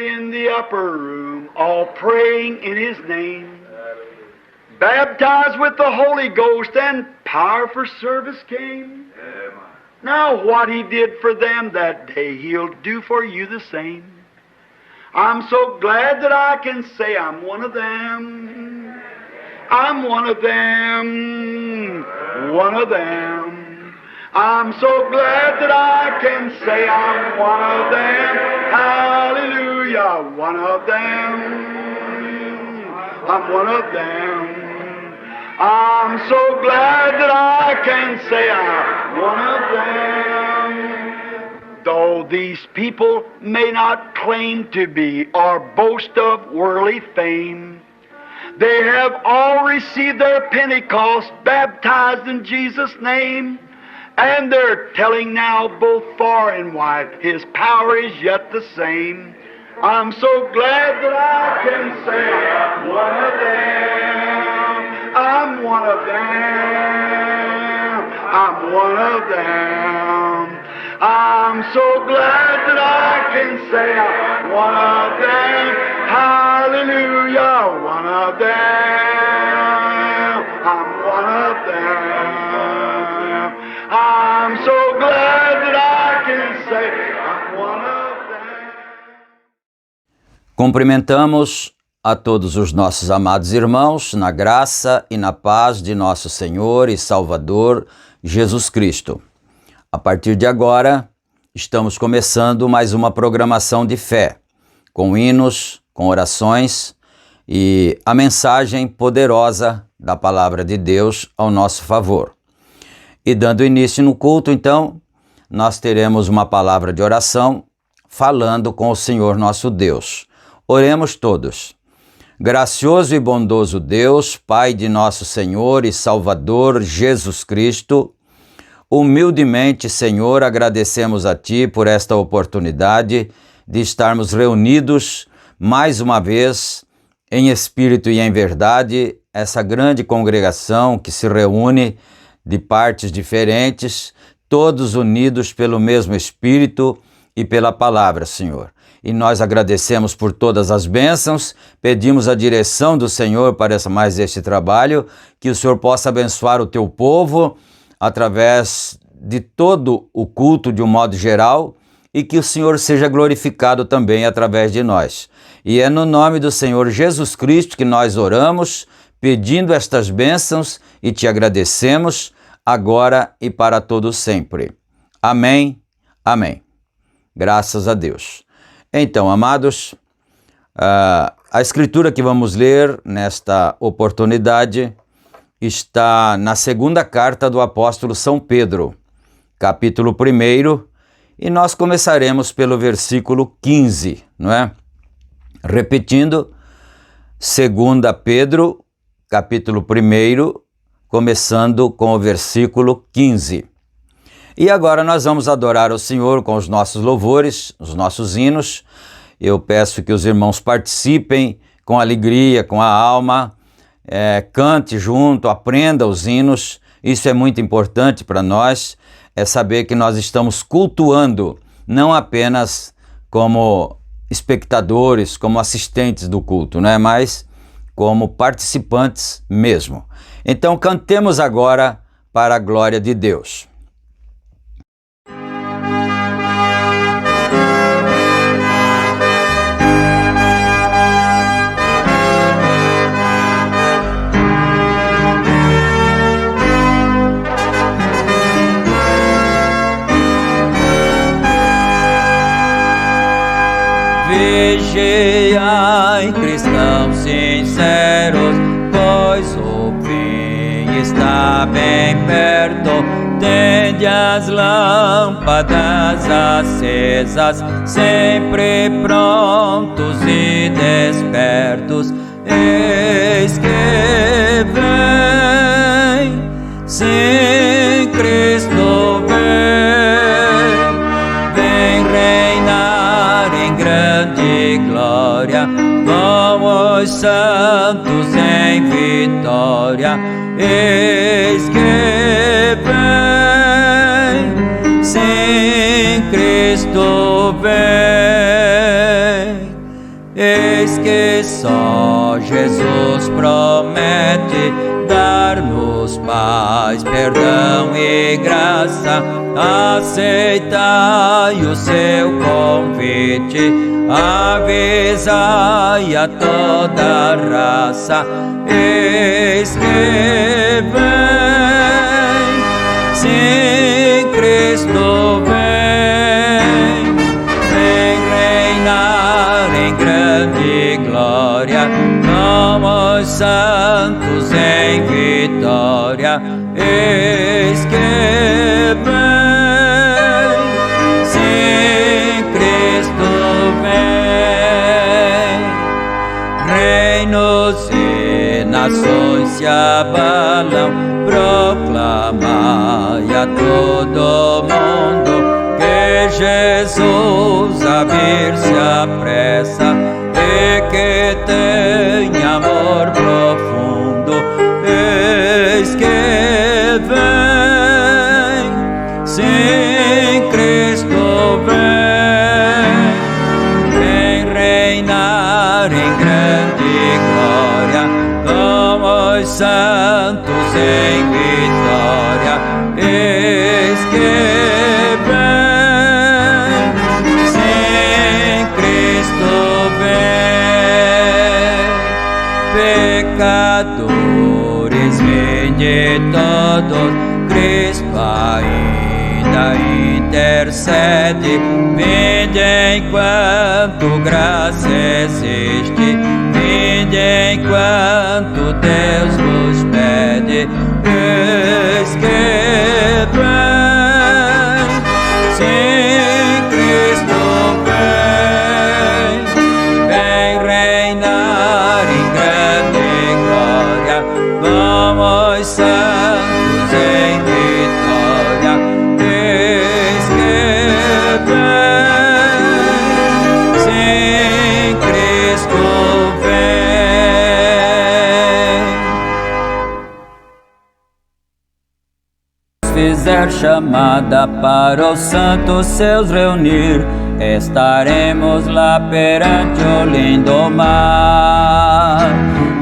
in the upper room, all praying in His name. Baptized with the Holy Ghost, and power for service came. Now what He did for them that day, He'll do for you the same. I'm so glad that I can say I'm one of them. I'm one of them. One of them. I'm so glad that I can say I'm one of them. Hallelujah. One of them. I'm one of them. I'm so glad that I can say I'm one of them. Though these people may not claim to be or boast of worldly fame, they have all received their Pentecost, baptized in Jesus' name, and they're telling now both far and wide, His power is yet the same. I'm so glad that I can say I'm one of them. I'm one of them. I'm one of them. I'm so glad that I can say I'm one of them. Hallelujah, one of them. I'm one of them. I'm so glad that I can say I'm one of them. Cumprimentamos a todos os nossos amados irmãos na graça e na paz de nosso Senhor e Salvador Jesus Cristo. A partir de agora, estamos começando mais uma programação de fé, com hinos, com orações e a mensagem poderosa da Palavra de Deus ao nosso favor. E dando início no culto, então, nós teremos uma palavra de oração falando com o Senhor nosso Deus. Oremos todos. Gracioso e bondoso Deus, Pai de nosso Senhor e Salvador Jesus Cristo, humildemente, Senhor, agradecemos a Ti por esta oportunidade de estarmos reunidos mais uma vez em espírito e em verdade, essa grande congregação que se reúne de partes diferentes, todos unidos pelo mesmo Espírito e pela palavra, Senhor. E nós agradecemos por todas as bênçãos, pedimos a direção do Senhor para mais este trabalho, que o Senhor possa abençoar o Teu povo através de todo o culto de um modo geral e que o Senhor seja glorificado também através de nós. E é no nome do Senhor Jesus Cristo que nós oramos, pedindo estas bênçãos e Te agradecemos agora e para todo sempre. Amém, amém. Graças a Deus. Então, amados, a escritura que vamos ler nesta oportunidade está na segunda carta do apóstolo São Pedro, capítulo 1, e nós começaremos pelo versículo 15, não é? Repetindo, 2 Pedro, capítulo 1, começando com o versículo 15. E agora nós vamos adorar o Senhor com os nossos louvores, os nossos hinos. Eu peço que os irmãos participem com alegria, com a alma, cante junto, aprenda os hinos. Isso é muito importante para nós, é saber que nós estamos cultuando, não apenas como espectadores, como assistentes do culto, não é? Mas como participantes mesmo. Então cantemos agora para a glória de Deus. Vigiai, cristãos sinceros, pois o fim está bem perto. Tende as lâmpadas acesas, sempre prontos e despertos. Eis que vem, sim, Cristo vem reinar em grande glória, com os santos em vitória. Eis que vem, sim, Cristo vem. Eis que só Jesus promete dar-nos paz, perdão e graça. Aceitai o seu convite, avisai a toda raça. Eis que vem, sim, Cristo vem, vem reinar em grande glória, como os santos em vitória. Eis que vem, sim, Cristo vem. Reinos e nações se abalam, proclamai a todo mundo que Jesus a vir se apressa e que tem amor profundo. Eis que vem, sim, Cristo vem, vem reinar em grande glória, como os santos em vitória. Eis que vem, sim, Cristo vem. Pecadores, vinde todos, Cristo ainda intercede. Vinde enquanto graça existe, vinde enquanto Deus vos pede. Eis que vem, sim, Cristo vem, vem reinar em grande glória, como os santos em vitória. Eis que vem, sim, Cristo vem. Fizer chamada para os santos seus reunir, estaremos lá perante o lindo mar.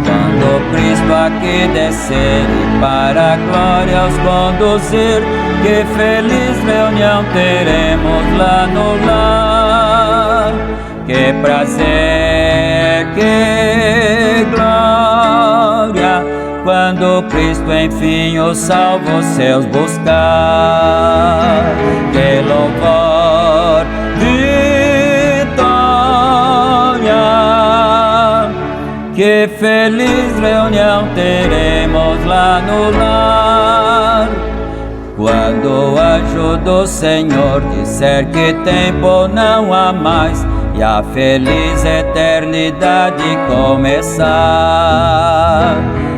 Quando Cristo aqui descer e para a glória os conduzir, que feliz reunião teremos lá no lar. Que prazer, que glória, quando Cristo enfim os salvos seus buscar. Que louvor, vitória, que feliz reunião teremos lá no lar. Quando o anjo do Senhor disser que tempo não há mais e a feliz eternidade começar,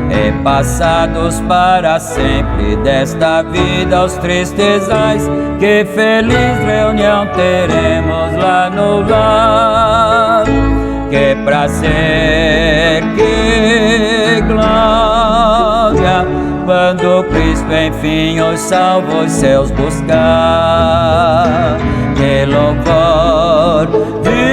e passados para sempre desta vida os tristes ais, que feliz reunião teremos lá no lar. Que prazer, que glória, quando Cristo enfim os salvos seus buscar. Que louvor, vitória,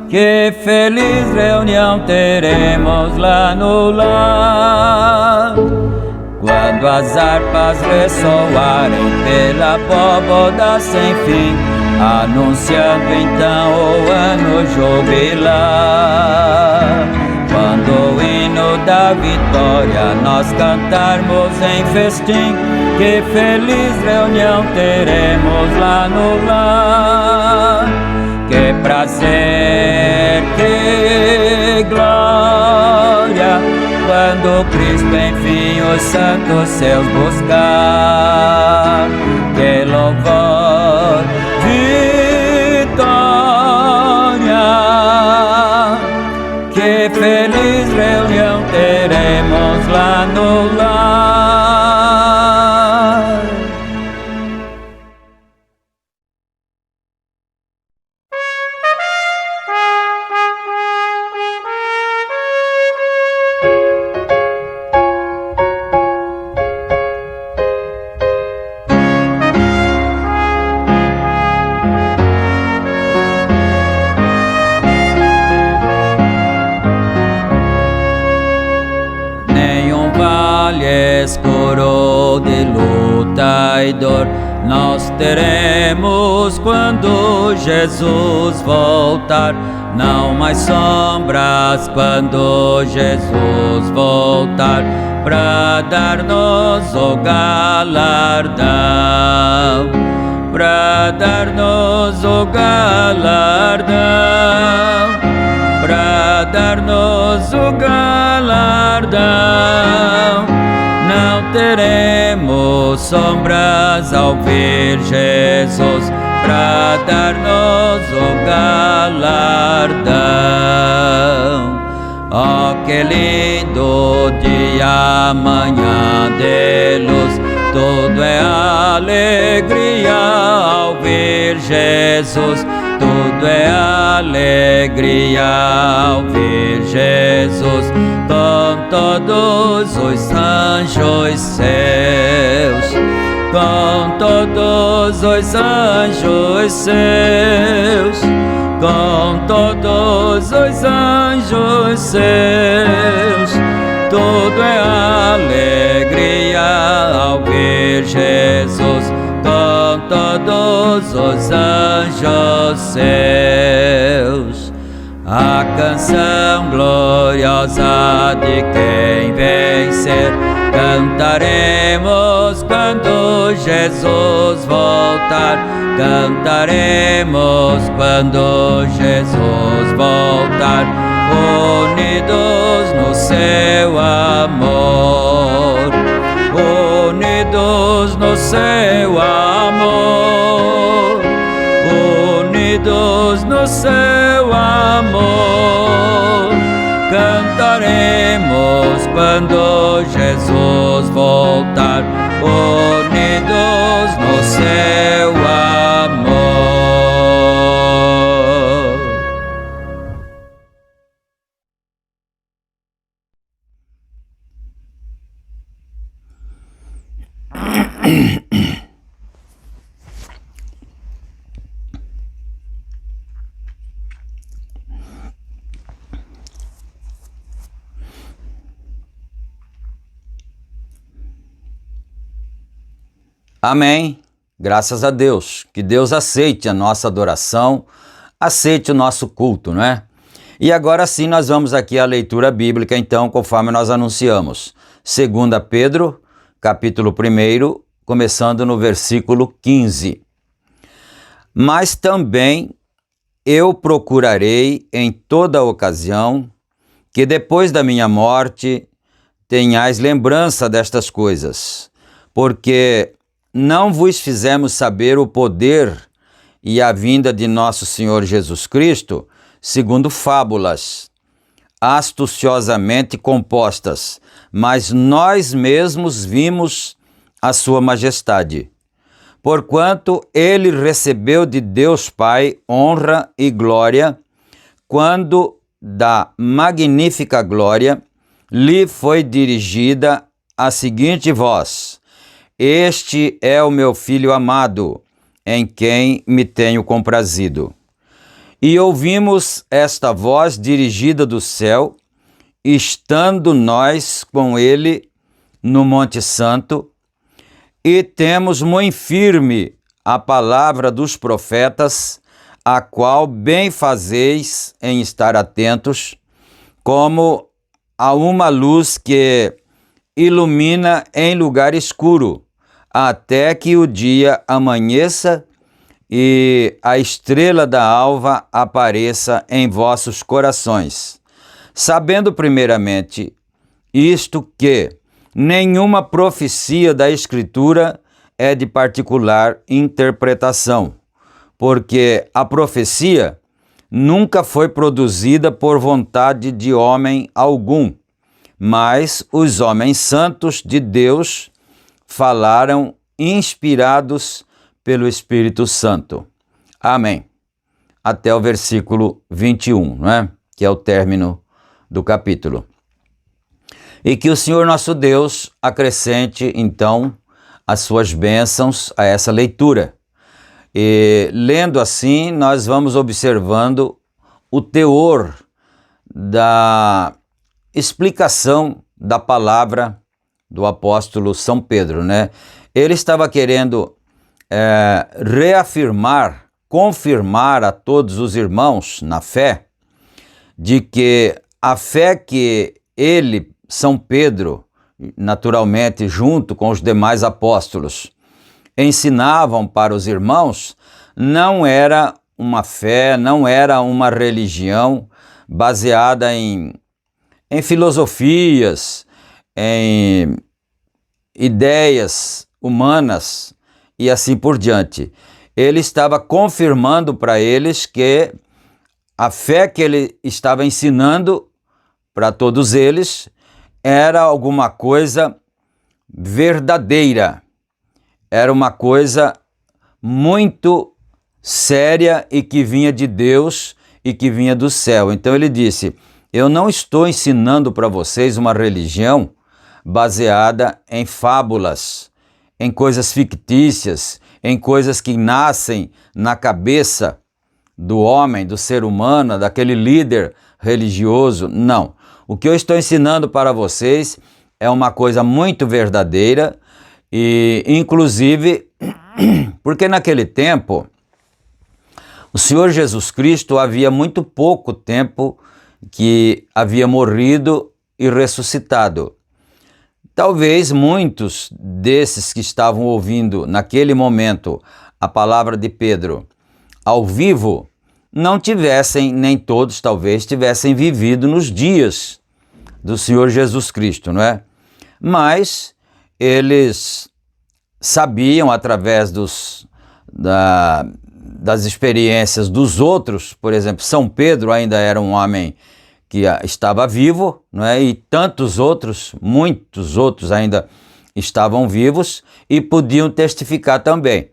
que feliz reunião teremos lá no lar. Quando as harpas ressoarem pela abóboda sem fim, anunciando então o ano jubilar. Quando o hino da vitória nós cantarmos em festim, que feliz reunião teremos lá no lar. Que prazer, que glória, quando Cristo enfim os santos seus buscar. Que louvor, vitória, que feliz reunião teremos lá no lar. tempo de luta e dor nós teremos quando Jesus voltar. Não mais sombras quando Jesus voltar, pra dar-nos o galardão, pra dar-nos o galardão, pra dar-nos o galardão. Não teremos sombras ao ver Jesus, pra dar-nos o galardão. Oh, que lindo dia, manhã de luz, tudo é alegria ao ver Jesus, tudo é alegria ao ver Jesus, com todos os anjos seus, com todos os anjos seus, com todos os anjos seus, tudo é alegria ao ver Jesus, com todos os anjos seus. A canção gloriosa de quem vencer cantaremos quando Jesus voltar, cantaremos quando Jesus voltar, unidos no seu amor, unidos no seu amor, unidos no seu amor, cantaremos quando Jesus voltar, unidos no seu amor. Amém. Graças a Deus. Que Deus aceite a nossa adoração, aceite o nosso culto, não é? E agora sim nós vamos aqui à leitura bíblica, então, conforme nós anunciamos. 2 Pedro, capítulo 1, começando no versículo 15. Mas também eu procurarei em toda ocasião que depois da minha morte tenhais lembrança destas coisas, porque não vos fizemos saber o poder e a vinda de nosso Senhor Jesus Cristo, segundo fábulas, astuciosamente compostas, mas nós mesmos vimos a sua majestade. Porquanto ele recebeu de Deus Pai honra e glória, quando da magnífica glória lhe foi dirigida a seguinte voz: Este é o meu Filho amado, em quem me tenho comprazido. E ouvimos esta voz dirigida do céu, estando nós com ele no Monte Santo, e temos muito firme a palavra dos profetas, a qual bem fazeis em estar atentos, como a uma luz que ilumina em lugar escuro, até que o dia amanheça e a estrela da alva apareça em vossos corações. Sabendo primeiramente isto, que nenhuma profecia da Escritura é de particular interpretação, porque a profecia nunca foi produzida por vontade de homem algum, mas os homens santos de Deus falaram inspirados pelo Espírito Santo. Amém. Até o versículo 21, não é? Que é o término do capítulo. E que o Senhor nosso Deus acrescente, então, as suas bênçãos a essa leitura. E, lendo assim, nós vamos observando o teor da explicação da palavra do apóstolo São Pedro, né? Ele estava querendo reafirmar, confirmar a todos os irmãos na fé, de que a fé que ele, São Pedro, naturalmente junto com os demais apóstolos, ensinavam para os irmãos, não era uma fé, não era uma religião baseada em filosofias, em ideias humanas e assim por diante. Ele estava confirmando para eles que a fé que ele estava ensinando para todos eles era alguma coisa verdadeira, era uma coisa muito séria e que vinha de Deus e que vinha do céu. Então ele disse: eu não estou ensinando para vocês uma religião baseada em fábulas, em coisas fictícias, em coisas que nascem na cabeça do homem, do ser humano, daquele líder religioso. Não. O que eu estou ensinando para vocês é uma coisa muito verdadeira e, inclusive, porque naquele tempo o Senhor Jesus Cristo havia muito pouco tempo que havia morrido e ressuscitado. Talvez muitos desses que estavam ouvindo naquele momento a palavra de Pedro ao vivo não tivessem, nem todos talvez, tivessem vivido nos dias do Senhor Jesus Cristo, não é? Mas eles sabiam através das experiências dos outros. Por exemplo, São Pedro ainda era um homem que estava vivo, não é? E tantos outros, muitos outros ainda estavam vivos e podiam testificar também.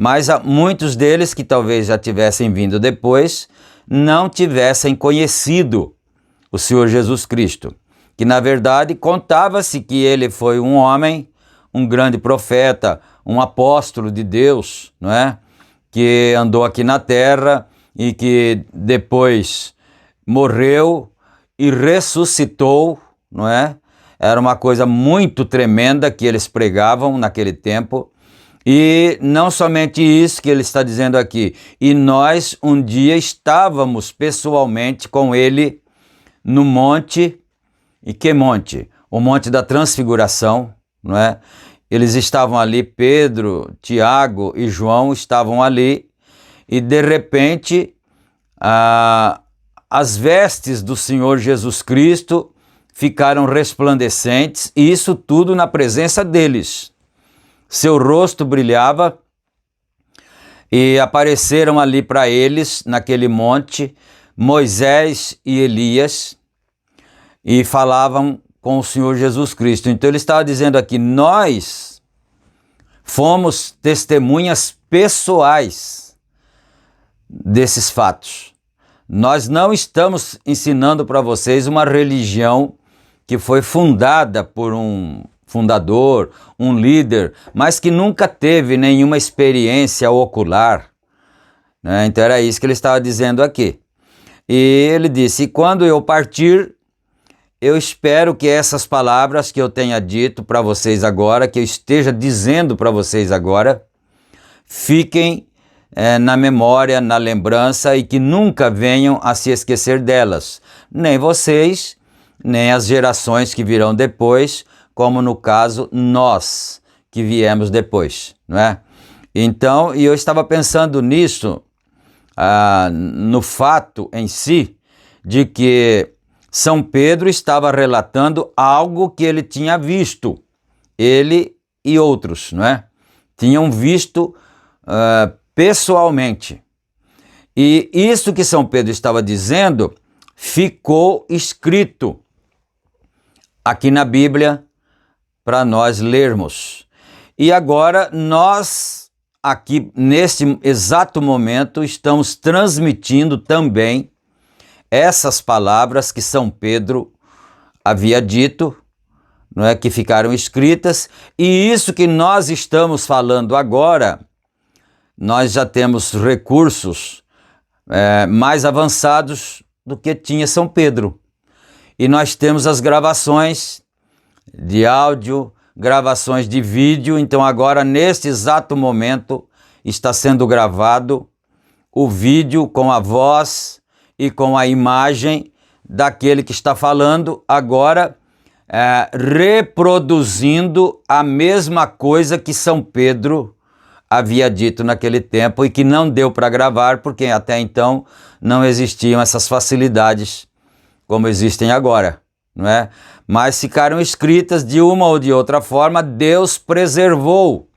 Mas muitos deles que talvez já tivessem vindo depois não tivessem conhecido o Senhor Jesus Cristo, que na verdade contava-se que ele foi um homem, um grande profeta, um apóstolo de Deus, não é? Que andou aqui na terra e que depois morreu e ressuscitou, não é? Era uma coisa muito tremenda que eles pregavam naquele tempo. E não somente isso que ele está dizendo aqui, e nós um dia estávamos pessoalmente com ele no monte, e que monte? O Monte da Transfiguração, não é? Eles estavam ali, Pedro, Tiago e João estavam ali, e de repente as vestes do Senhor Jesus Cristo ficaram resplandecentes, e isso tudo na presença deles. Seu rosto brilhava e apareceram ali para eles, naquele monte, Moisés e Elias, e falavam com o Senhor Jesus Cristo. Então ele estava dizendo aqui: nós fomos testemunhas pessoais desses fatos. Nós não estamos ensinando para vocês uma religião que foi fundada por um fundador, um líder, mas que nunca teve nenhuma experiência ocular, né? Então era isso que ele estava dizendo aqui. E ele disse: e quando eu partir, eu espero que essas palavras que eu tenha dito para vocês agora, que eu esteja dizendo para vocês agora, fiquem na memória, na lembrança, e que nunca venham a se esquecer delas, nem vocês, nem as gerações que virão depois, como no caso nós que viemos depois, não é? Então, e eu estava pensando nisso, no fato em si, de que São Pedro estava relatando algo que ele tinha visto, ele e outros, não é? Tinham visto pessoalmente. E isso que São Pedro estava dizendo ficou escrito aqui na Bíblia para nós lermos. E agora nós, aqui neste exato momento, estamos transmitindo também essas palavras que São Pedro havia dito, não é, que ficaram escritas, e isso que nós estamos falando agora, nós já temos recursos mais avançados do que tinha São Pedro. E nós temos as gravações de áudio, gravações de vídeo. Então agora, neste exato momento, está sendo gravado o vídeo com a voz e com a imagem daquele que está falando agora, reproduzindo a mesma coisa que São Pedro havia dito naquele tempo e que não deu para gravar, porque até então não existiam essas facilidades como existem agora, não é? Mas ficaram escritas de uma ou de outra forma. Deus preservou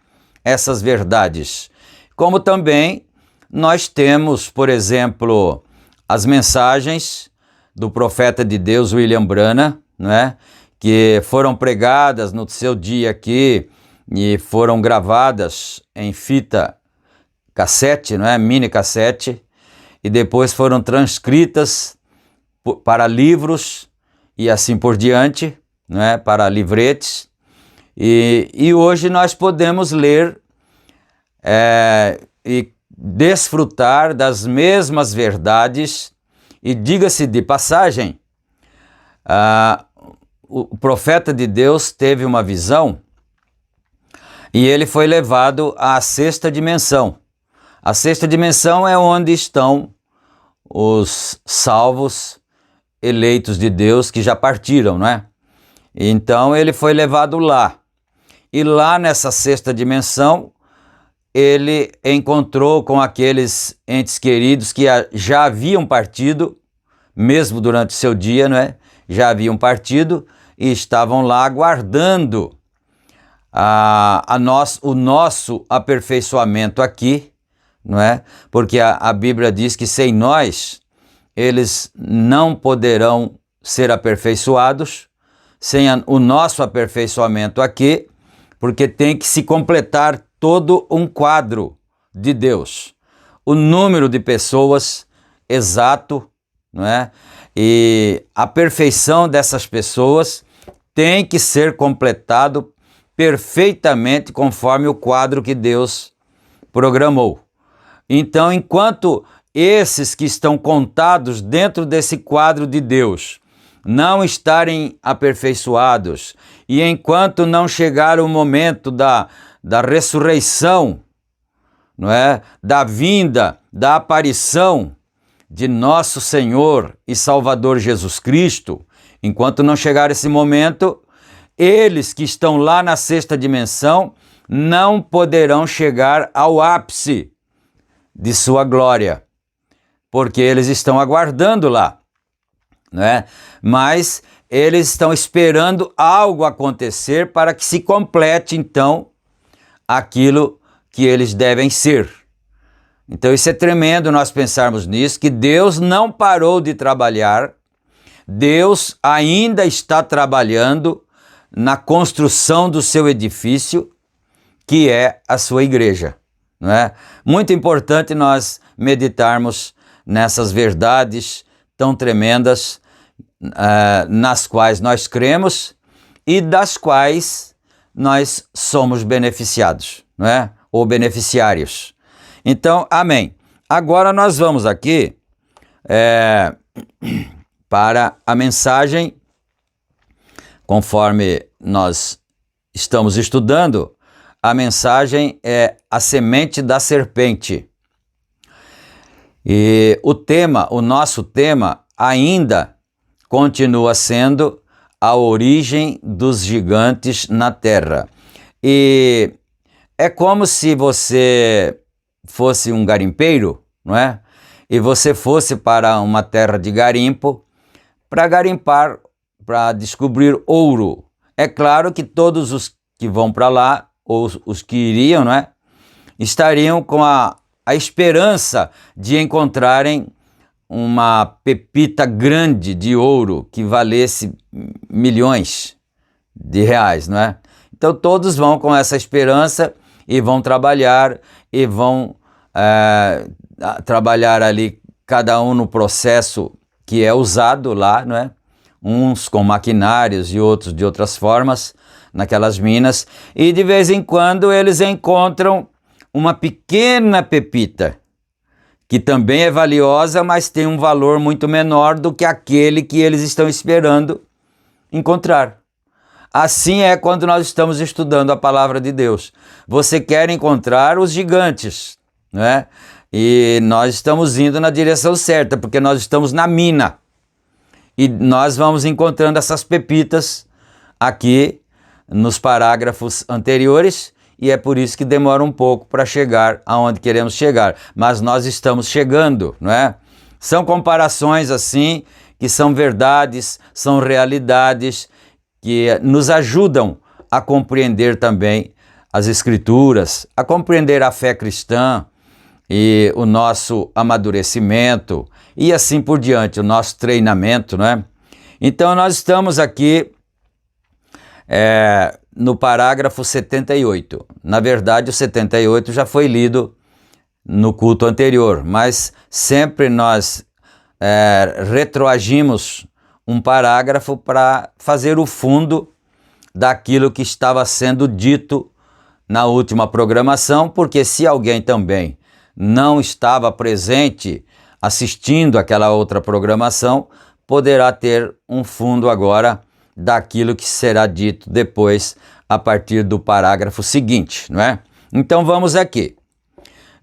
essas verdades. Como também nós temos, por exemplo, as mensagens do profeta de Deus, William Branham, não é? Que foram pregadas no seu dia aqui e foram gravadas em fita cassete, não é? Mini cassete, e depois foram transcritas para livros e assim por diante, não é? Para livretes. E hoje nós podemos ler e desfrutar das mesmas verdades. E diga-se de passagem, o profeta de Deus teve uma visão e ele foi levado à sexta dimensão. A sexta dimensão é onde estão os salvos eleitos de Deus que já partiram, não é? Então ele foi levado lá. E lá nessa sexta dimensão, ele encontrou com aqueles entes queridos que já haviam partido, mesmo durante o seu dia, não é? Já haviam partido e estavam lá aguardando o nosso aperfeiçoamento aqui, não é? Porque a Bíblia diz que sem nós eles não poderão ser aperfeiçoados, sem o nosso aperfeiçoamento aqui, porque tem que se completar todo um quadro de Deus, o número de pessoas exato, não é? E a perfeição dessas pessoas tem que ser completado perfeitamente conforme o quadro que Deus programou. Então, enquanto esses que estão contados dentro desse quadro de Deus não estarem aperfeiçoados, e enquanto não chegar o momento da ressurreição, não é? Da vinda, da aparição de nosso Senhor e Salvador Jesus Cristo, enquanto não chegar esse momento, eles que estão lá na sexta dimensão não poderão chegar ao ápice de sua glória, porque eles estão aguardando lá, não é? Mas eles estão esperando algo acontecer para que se complete, então, aquilo que eles devem ser. Então isso é tremendo nós pensarmos nisso, que Deus não parou de trabalhar, Deus ainda está trabalhando na construção do seu edifício, que é a sua igreja, não é? Muito importante nós meditarmos nessas verdades tão tremendas, nas quais nós cremos e das quais nós somos beneficiados, não é? Ou beneficiários. Então, amém. Agora nós vamos aqui para a mensagem, conforme nós estamos estudando, a mensagem é a semente da serpente. E o nosso tema ainda continua sendo a origem dos gigantes na Terra. E é como se você fosse um garimpeiro, não é? E você fosse para uma terra de garimpo para garimpar, para descobrir ouro. É claro que todos os que vão para lá, ou os que iriam, não é? Estariam com a esperança de encontrarem uma pepita grande de ouro que valesse milhões de reais, não é? Então todos vão com essa esperança e vão trabalhar e vão trabalhar ali, cada um no processo que é usado lá, não é? Uns com maquinários e outros de outras formas naquelas minas, e de vez em quando eles encontram uma pequena pepita que também é valiosa, mas tem um valor muito menor do que aquele que eles estão esperando encontrar. Assim é quando nós estamos estudando a palavra de Deus. Você quer encontrar os gigantes, né? E nós estamos indo na direção certa, porque nós estamos na mina. E nós vamos encontrando essas pepitas aqui nos parágrafos anteriores, e é por isso que demora um pouco para chegar aonde queremos chegar. Mas nós estamos chegando, não é? São comparações assim, que são verdades, são realidades que nos ajudam a compreender também as Escrituras, a compreender a fé cristã e o nosso amadurecimento e assim por diante, o nosso treinamento, não é? Então nós estamos aqui no parágrafo 78. Na verdade, o 78 já foi lido no culto anterior, mas sempre nós retroagimos um parágrafo para fazer o fundo daquilo que estava sendo dito na última programação, porque se alguém também não estava presente assistindo aquela outra programação, poderá ter um fundo agora daquilo que será dito depois a partir do parágrafo seguinte, não é? Então vamos aqui.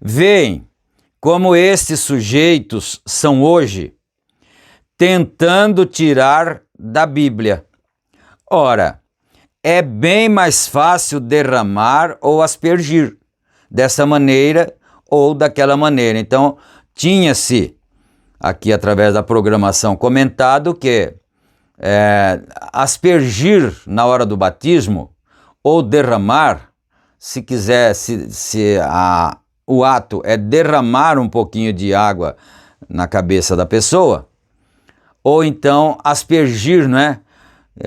Veem como estes sujeitos são hoje tentando tirar da Bíblia. Ora, é bem mais fácil derramar ou aspergir, dessa maneira ou daquela maneira. Então, tinha-se aqui através da programação comentado que aspergir na hora do batismo ou derramar, se quiser, o ato é derramar um pouquinho de água na cabeça da pessoa, ou então aspergir, né?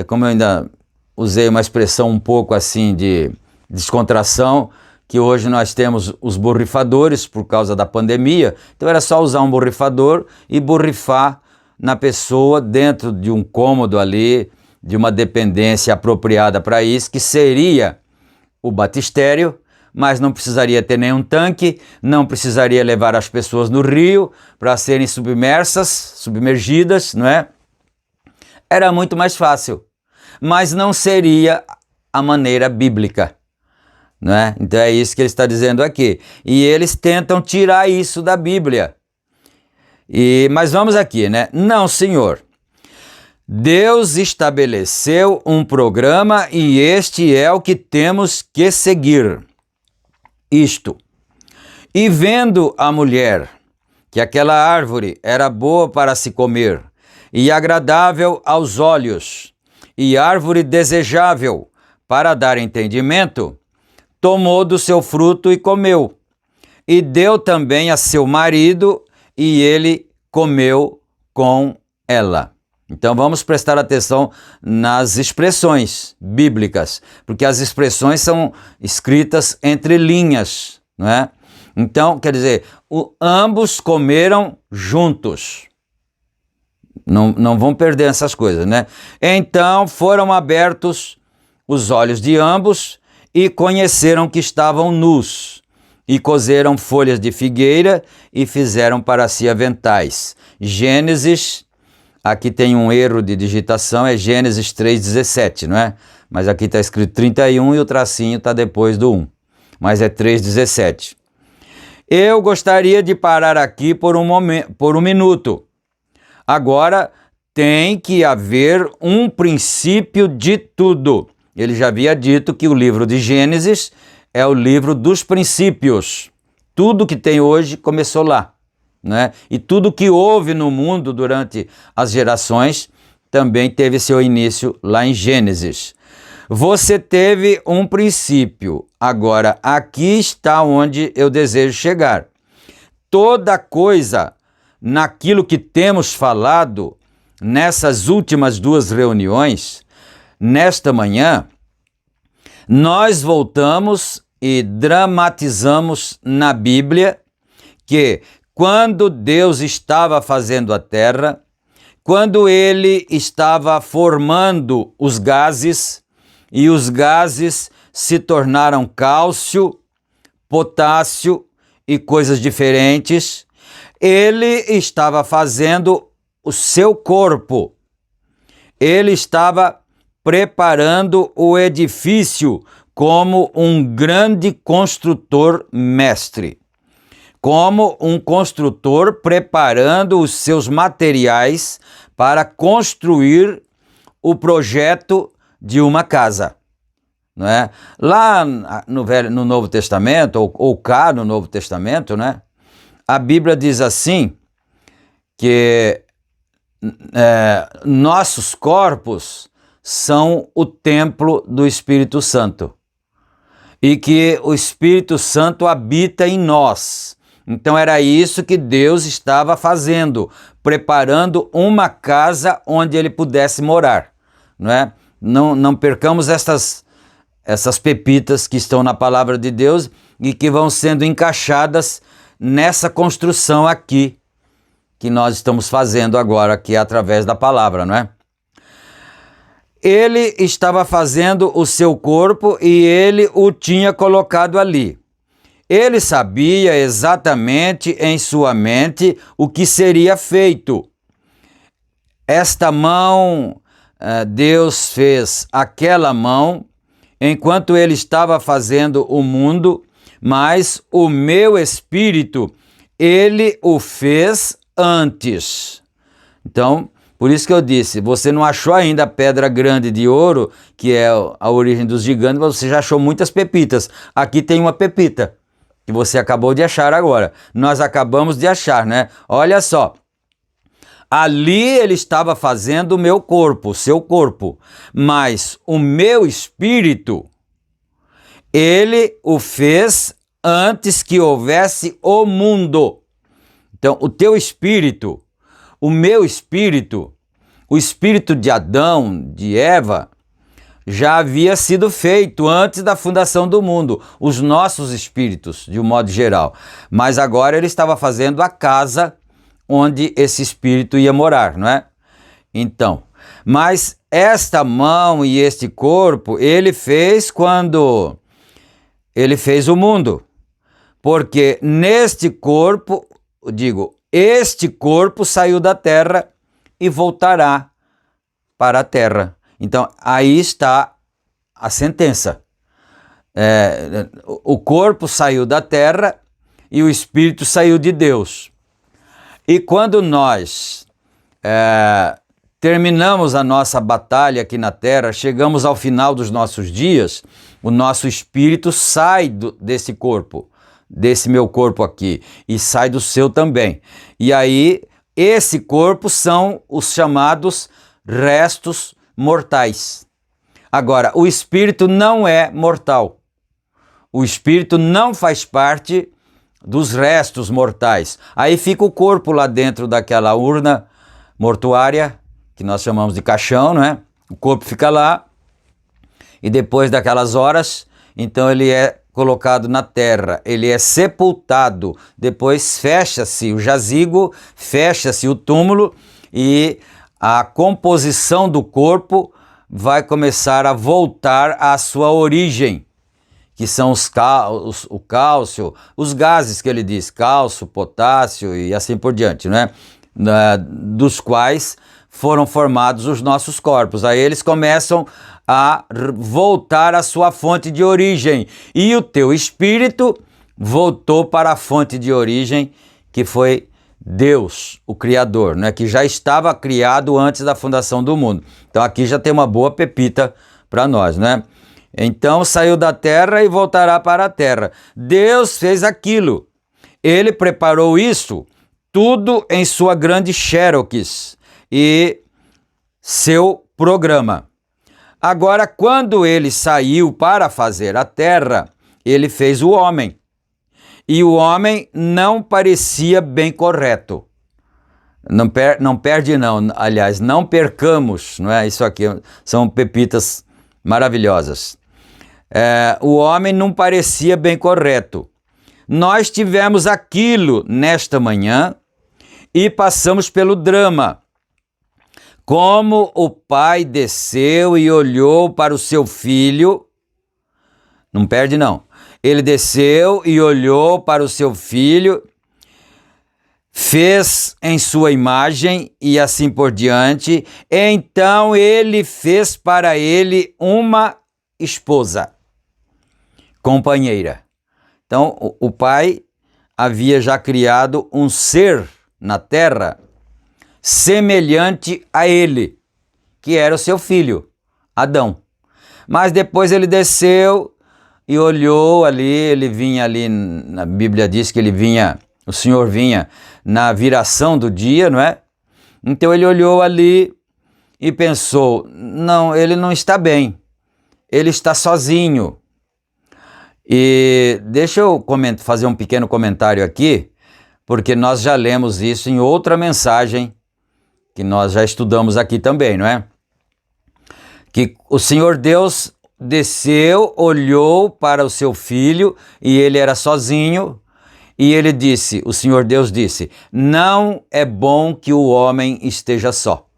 Como eu ainda usei uma expressão um pouco assim de descontração, que hoje nós temos os borrifadores por causa da pandemia, então era só usar um borrifador e borrifar na pessoa dentro de um cômodo ali, de uma dependência apropriada para isso, que seria o batistério, mas não precisaria ter nenhum tanque, não precisaria levar as pessoas no rio para serem submergidas, não é? Era muito mais fácil, mas não seria a maneira bíblica, não é? Então é isso que ele está dizendo aqui. E eles tentam tirar isso da Bíblia. Mas vamos aqui, né? Não, senhor. Deus estabeleceu um programa e este é o que temos que seguir. Isto. E vendo a mulher que aquela árvore era boa para se comer e agradável aos olhos e árvore desejável para dar entendimento, tomou do seu fruto e comeu, e deu também a seu marido e ele comeu com ela. Então vamos prestar atenção nas expressões bíblicas, porque as expressões são escritas entre linhas, não é? Então, quer dizer, ambos comeram juntos. Não vão perder essas coisas, né? Então foram abertos os olhos de ambos e conheceram que estavam nus, e coseram folhas de figueira e fizeram para si aventais. Gênesis, aqui tem um erro de digitação, é Gênesis 3,17, não é? Mas aqui está escrito 31 e o tracinho está depois do 1, mas é 3,17. Eu gostaria de parar aqui por um minuto. Agora tem que haver um princípio de tudo. Ele já havia dito que o livro de Gênesis é o livro dos princípios. Tudo que tem hoje começou lá, né? E tudo que houve no mundo durante as gerações também teve seu início lá em Gênesis. Você teve um princípio. Agora, aqui está onde eu desejo chegar. Toda coisa naquilo que temos falado nessas últimas duas reuniões, nesta manhã, nós voltamos e dramatizamos na Bíblia que quando Deus estava fazendo a terra, quando ele estava formando os gases, e os gases se tornaram cálcio, potássio e coisas diferentes, ele estava fazendo o seu corpo, ele estava preparando o edifício como um grande construtor mestre. Como um construtor preparando os seus materiais para construir o projeto de uma casa. Não é? Lá no Novo Testamento, ou cá no Novo Testamento, né, a Bíblia diz assim, que nossos corpos são o templo do Espírito Santo e que o Espírito Santo habita em nós. Então era isso que Deus estava fazendo, preparando uma casa onde ele pudesse morar, não é? Não percamos essas pepitas que estão na palavra de Deus e que vão sendo encaixadas nessa construção aqui que nós estamos fazendo agora, que é através da palavra, não é? Ele estava fazendo o seu corpo e ele o tinha colocado ali. Ele sabia exatamente em sua mente o que seria feito. Esta mão, Deus fez aquela mão enquanto ele estava fazendo o mundo, mas o meu espírito, ele o fez antes. Então, por isso que eu disse, você não achou ainda a pedra grande de ouro, que é a origem dos gigantes, mas você já achou muitas pepitas. Aqui tem uma pepita, que você acabou de achar agora. Nós acabamos de achar, né? Olha só. Ali ele estava fazendo o meu corpo, o seu corpo, mas o meu espírito, ele o fez antes que houvesse o mundo. Então, o teu espírito, o meu espírito, o espírito de Adão, de Eva, já havia sido feito antes da fundação do mundo, os nossos espíritos, de um modo geral. Mas agora ele estava fazendo a casa onde esse espírito ia morar, não é? Então, mas esta mão e este corpo, ele fez quando ele fez o mundo. Porque neste corpo, este corpo saiu da terra e voltará para a terra. Então, aí está a sentença. O corpo saiu da terra e o espírito saiu de Deus. E quando nós terminamos a nossa batalha aqui na terra, chegamos ao final dos nossos dias, o nosso espírito sai desse corpo, desse meu corpo aqui, e sai do seu também. E aí, esse corpo são os chamados restos mortais. Agora, o espírito não é mortal. O espírito não faz parte dos restos mortais. Aí fica o corpo lá dentro daquela urna mortuária, que nós chamamos de caixão, não é? O corpo fica lá, e depois daquelas horas, então ele é colocado na terra, ele é sepultado, depois fecha-se o jazigo, fecha-se o túmulo, e a composição do corpo vai começar a voltar à sua origem, que são o cálcio, os gases que ele diz, cálcio, potássio e assim por diante, né? Dos quais foram formados os nossos corpos. Aí eles começam a voltar à sua fonte de origem. E o teu espírito voltou para a fonte de origem, que foi Deus, o Criador, né? Que já estava criado antes da fundação do mundo. Então aqui já tem uma boa pepita para nós, né? Então saiu da terra e voltará para a terra. Deus fez aquilo. Ele preparou isso tudo em sua grande xerox e seu programa. Agora, quando ele saiu para fazer a terra, ele fez o homem. E o homem não parecia bem correto. Não percamos, não é? Isso aqui são pepitas maravilhosas. O homem não parecia bem correto. Nós tivemos aquilo nesta manhã e passamos pelo drama. Como o pai desceu e olhou para o seu filho, não perde não, ele desceu e olhou para o seu filho, fez em sua imagem e assim por diante. Então ele fez para ele uma esposa, companheira. Então o pai havia já criado um ser na terra semelhante a ele, que era o seu filho, Adão. Mas depois ele desceu e olhou ali, ele vinha ali, na Bíblia diz que ele vinha, o Senhor vinha na viração do dia, não é? Então ele olhou ali e pensou, não, ele não está bem, ele está sozinho. E deixa eu fazer um pequeno comentário aqui, porque nós já lemos isso em outra mensagem, que nós já estudamos aqui também, não é? Que o Senhor Deus desceu, olhou para o seu filho, e ele era sozinho, e ele disse, o Senhor Deus disse, não é bom que o homem esteja só.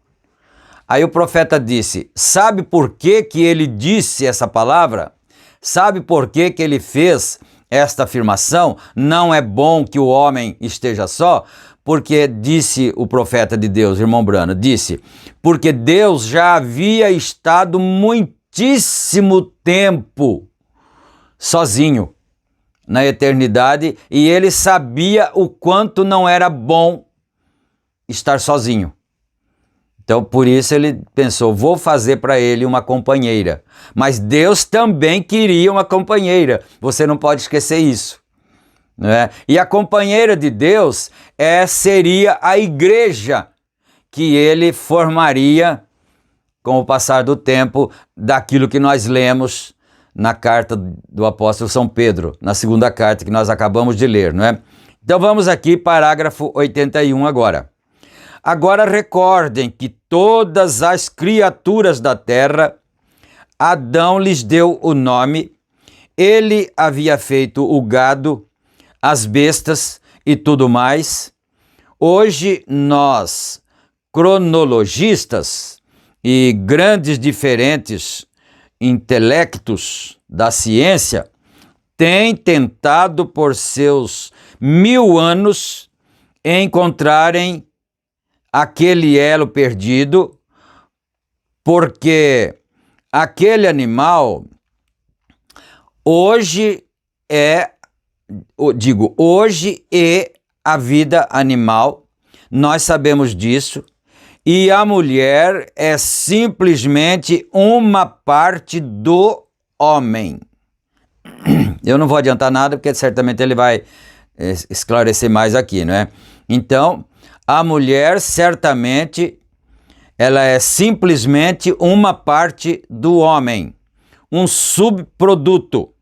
Aí o profeta disse, sabe por que que ele disse essa palavra? Sabe por que que ele fez esta afirmação? Não é bom que o homem esteja só? Porque disse o profeta de Deus, irmão Brano, disse, porque Deus já havia estado muitíssimo tempo sozinho na eternidade e ele sabia o quanto não era bom estar sozinho. Então, por isso ele pensou, vou fazer para ele uma companheira. Mas Deus também queria uma companheira, você não pode esquecer isso. Né? E a companheira de Deus seria a igreja que ele formaria com o passar do tempo, daquilo que nós lemos na carta do apóstolo São Pedro, na segunda carta que nós acabamos de ler, não é? Então vamos aqui, parágrafo 81 agora. Agora recordem que todas as criaturas da terra, Adão lhes deu o nome, ele havia feito o gado, as bestas e tudo mais. Hoje nós, cronologistas e grandes diferentes intelectos da ciência, têm tentado por seus 1000 anos encontrarem aquele elo perdido, porque aquele animal hoje é a vida animal, nós sabemos disso, e a mulher é simplesmente uma parte do homem. Eu não vou adiantar nada, porque certamente ele vai esclarecer mais aqui, não é? Então, a mulher certamente, ela é simplesmente uma parte do homem, um subproduto.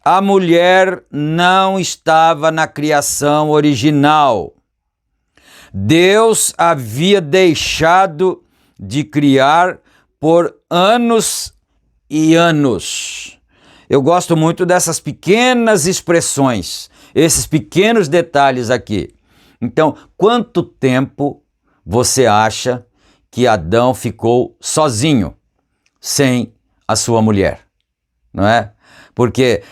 A mulher não estava na criação original. Deus havia deixado de criar por anos e anos. Eu gosto muito dessas pequenas expressões, esses pequenos detalhes aqui. Então, quanto tempo você acha que Adão ficou sozinho, sem a sua mulher? Não é? Porque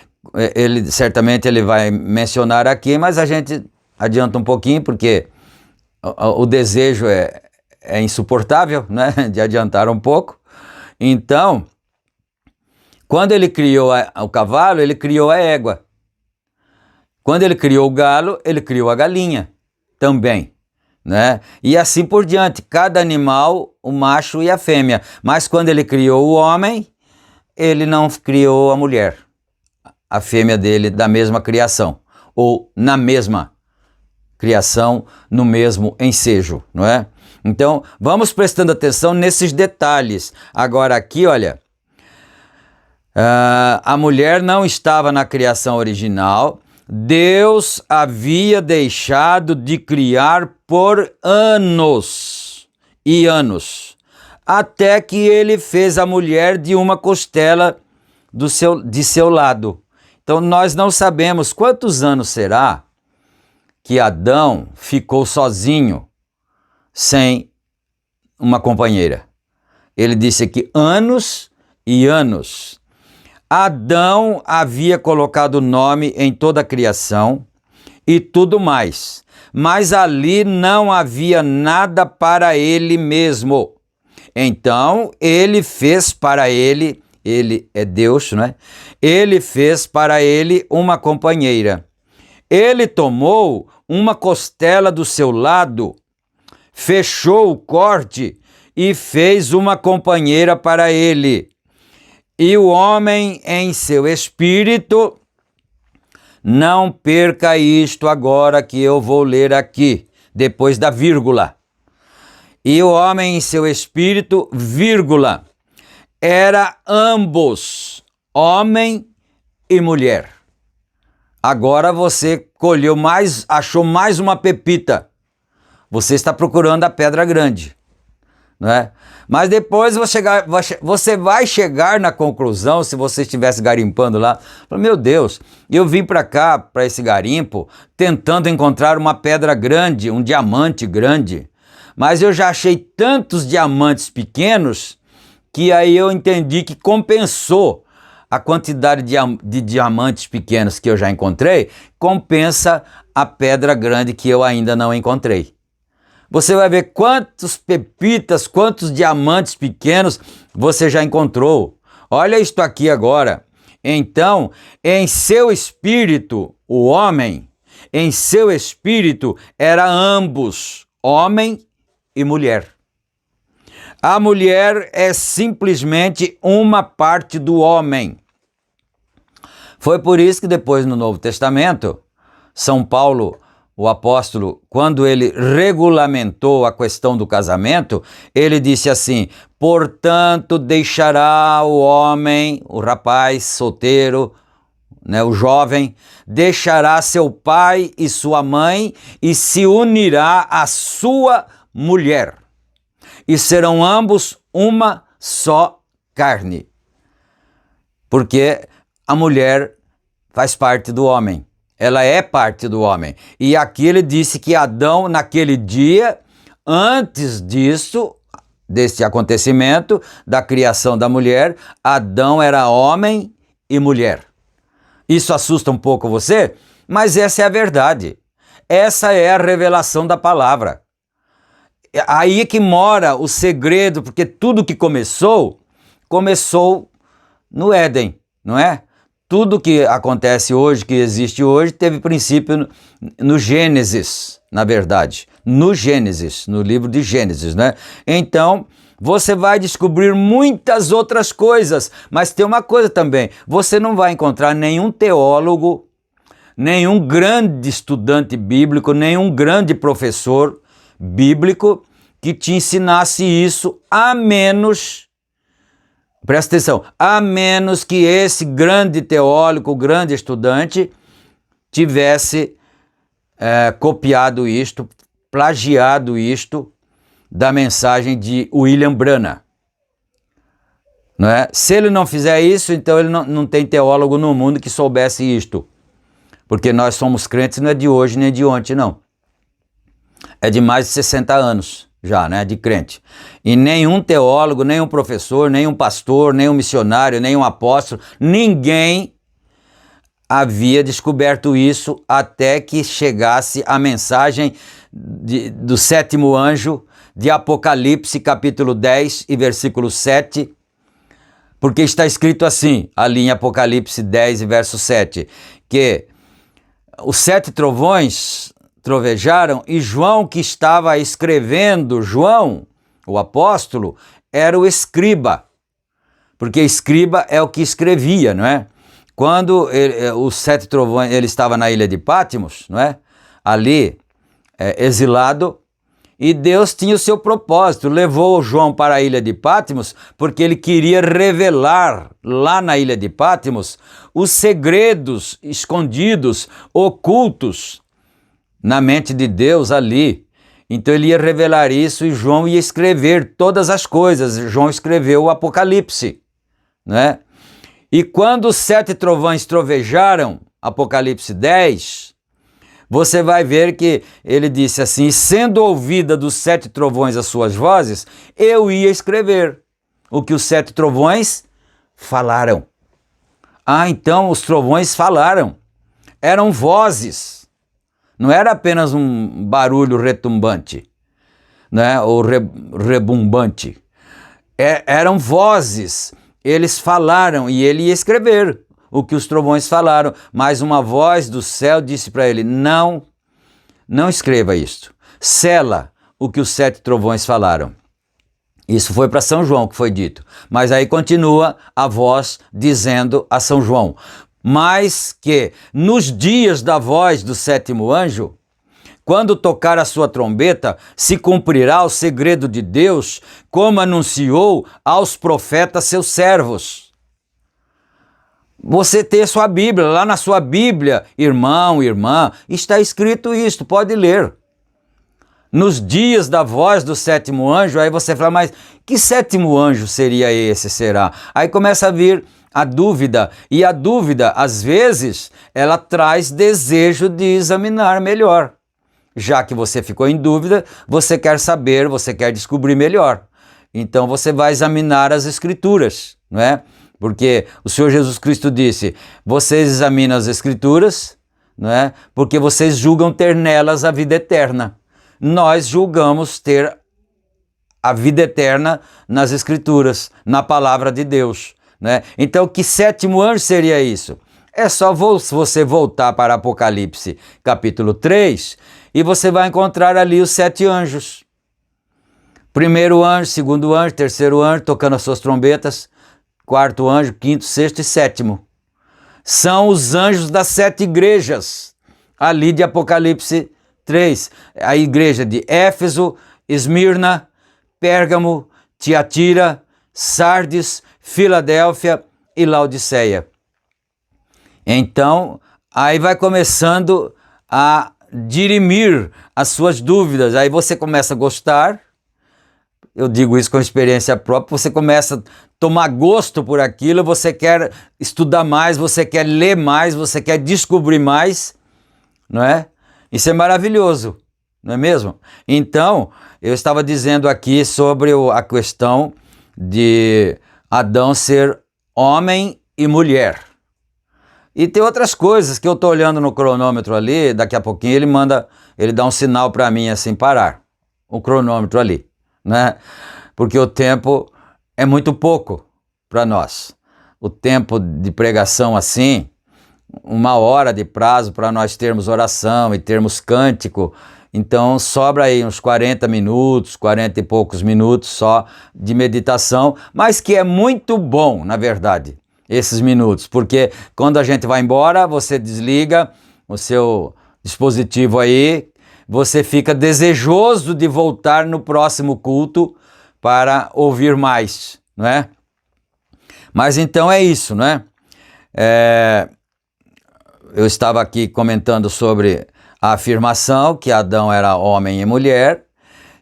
certamente ele vai mencionar aqui, mas a gente adianta um pouquinho, porque o desejo é insuportável, né? De adiantar um pouco. Então, quando ele criou o cavalo, ele criou a égua. Quando ele criou o galo, ele criou a galinha também, né? E assim por diante, cada animal, o macho e a fêmea. Mas quando ele criou o homem, ele não criou a mulher, a fêmea dele da mesma criação, ou na mesma criação, no mesmo ensejo, não é? Então, vamos prestando atenção nesses detalhes. Agora aqui, olha, a mulher não estava na criação original, Deus havia deixado de criar por anos e anos, até que ele fez a mulher de uma costela de seu lado. Então nós não sabemos quantos anos será que Adão ficou sozinho, sem uma companheira. Ele disse aqui anos e anos. Adão havia colocado nome em toda a criação e tudo mais. Mas ali não havia nada para ele mesmo. Então ele fez para ele é Deus, não é? Ele fez para ele uma companheira. Ele tomou uma costela do seu lado, fechou o corte e fez uma companheira para ele. E o homem em seu espírito, não perca isto agora que eu vou ler aqui, depois da vírgula. E o homem em seu espírito, vírgula, era ambos, homem e mulher. Agora você achou mais uma pepita. Você está procurando a pedra grande, não é? Mas depois você vai chegar na conclusão, se você estivesse garimpando lá, meu Deus, eu vim para cá, para esse garimpo, tentando encontrar uma pedra grande, um diamante grande, mas eu já achei tantos diamantes pequenos que aí eu entendi que compensou a quantidade de diamantes pequenos que eu já encontrei, compensa a pedra grande que eu ainda não encontrei. Você vai ver quantos pepitas, quantos diamantes pequenos você já encontrou. Olha isto aqui agora. Então, em seu espírito, o homem, em seu espírito era ambos, homem e mulher. A mulher é simplesmente uma parte do homem. Foi por isso que depois no Novo Testamento, São Paulo, o apóstolo, quando ele regulamentou a questão do casamento, ele disse assim: portanto deixará o homem, o rapaz solteiro, o jovem, deixará seu pai e sua mãe e se unirá à sua mulher. E serão ambos uma só carne. Porque a mulher faz parte do homem. Ela é parte do homem. E aqui ele disse que Adão, naquele dia, antes disso, deste acontecimento, da criação da mulher, Adão era homem e mulher. Isso assusta um pouco você? Mas essa é a verdade. Essa é a revelação da palavra. Aí é que mora o segredo, porque tudo que começou no Éden, não é? Tudo que acontece hoje, que existe hoje, teve princípio no Gênesis, na verdade. No Gênesis, no livro de Gênesis, né? Então, você vai descobrir muitas outras coisas, mas tem uma coisa também, você não vai encontrar nenhum teólogo, nenhum grande estudante bíblico, nenhum grande professor bíblico que te ensinasse isso, a menos, presta atenção, a menos que esse grande teólogo, grande estudante, tivesse copiado isto, plagiado isto da mensagem de William Branham. Não é? Se ele não fizer isso, então ele não tem teólogo no mundo que soubesse isto. Porque nós somos crentes, não é de hoje nem de ontem, não. É de mais de 60 anos já, né, de crente. E nenhum teólogo, nenhum professor, nenhum pastor, nenhum missionário, nenhum apóstolo, ninguém havia descoberto isso até que chegasse a mensagem do sétimo anjo de Apocalipse, capítulo 10 e versículo 7, porque está escrito assim, ali em Apocalipse 10 e verso 7, que os 7 trovões trovejaram e João, que estava escrevendo, João, o apóstolo, era o escriba, porque escriba é o que escrevia, não é? Quando os 7 trovões, ele estava na ilha de Patmos, não é? Ali, exilado, e Deus tinha o seu propósito, levou João para a ilha de Patmos, porque ele queria revelar lá na ilha de Patmos os segredos escondidos, ocultos na mente de Deus ali. Então ele ia revelar isso e João ia escrever todas as coisas. João escreveu o Apocalipse, né? E quando os 7 trovões trovejaram, Apocalipse 10, você vai ver que ele disse assim: sendo ouvida dos 7 trovões as suas vozes, eu ia escrever o que os 7 trovões falaram. Ah, então os trovões falaram. Eram vozes. Não era apenas um barulho retumbante, né? Ou rebumbante. Eram vozes. Eles falaram e ele ia escrever o que os trovões falaram. Mas uma voz do céu disse para ele: não escreva isto. Sela o que os 7 trovões falaram. Isso foi para São João que foi dito. Mas aí continua a voz dizendo a São João: mas que nos dias da voz do 7º anjo, quando tocar a sua trombeta, se cumprirá o segredo de Deus, como anunciou aos profetas seus servos. Você tem a sua Bíblia, lá na sua Bíblia, irmão, irmã, está escrito isto, pode ler. Nos dias da voz do 7º anjo, aí você fala: mas que 7º anjo seria esse, será? Aí começa a vir a dúvida, e a dúvida, às vezes, ela traz desejo de examinar melhor. Já que você ficou em dúvida, você quer saber, você quer descobrir melhor. Então você vai examinar as Escrituras, não é? Porque o Senhor Jesus Cristo disse: vocês examinam as Escrituras, não é? Porque vocês julgam ter nelas a vida eterna. Nós julgamos ter a vida eterna nas Escrituras, na palavra de Deus, né? Então, que 7º anjo seria isso? É só você voltar para Apocalipse capítulo 3 e você vai encontrar ali os 7 anjos. 1º anjo, 2º anjo, 3º anjo tocando as suas trombetas, 4º anjo, 5º, 6º e 7º. São os anjos das 7 igrejas ali de Apocalipse 3, a igreja de Éfeso, Esmirna, Pérgamo, Tiatira, Sardes, Filadélfia e Laodiceia. Então, aí vai começando a dirimir as suas dúvidas, aí você começa a gostar, eu digo isso com experiência própria, você começa a tomar gosto por aquilo, você quer estudar mais, você quer ler mais, você quer descobrir mais, não é? Isso é maravilhoso, não é mesmo? Então, eu estava dizendo aqui sobre a questão de Adão ser homem e mulher. E tem outras coisas que eu estou olhando no cronômetro ali, daqui a pouquinho ele dá um sinal para mim assim, parar, o cronômetro ali, né? Porque o tempo é muito pouco para nós. O tempo de pregação assim, 1 hora de prazo para nós termos oração e termos cântico, então sobra aí uns 40 minutos, 40 e poucos minutos só de meditação, mas que é muito bom, na verdade, esses minutos, porque quando a gente vai embora, você desliga o seu dispositivo aí, você fica desejoso de voltar no próximo culto para ouvir mais, não é? Mas então é isso, não é? Eu estava aqui comentando sobre a afirmação que Adão era homem e mulher,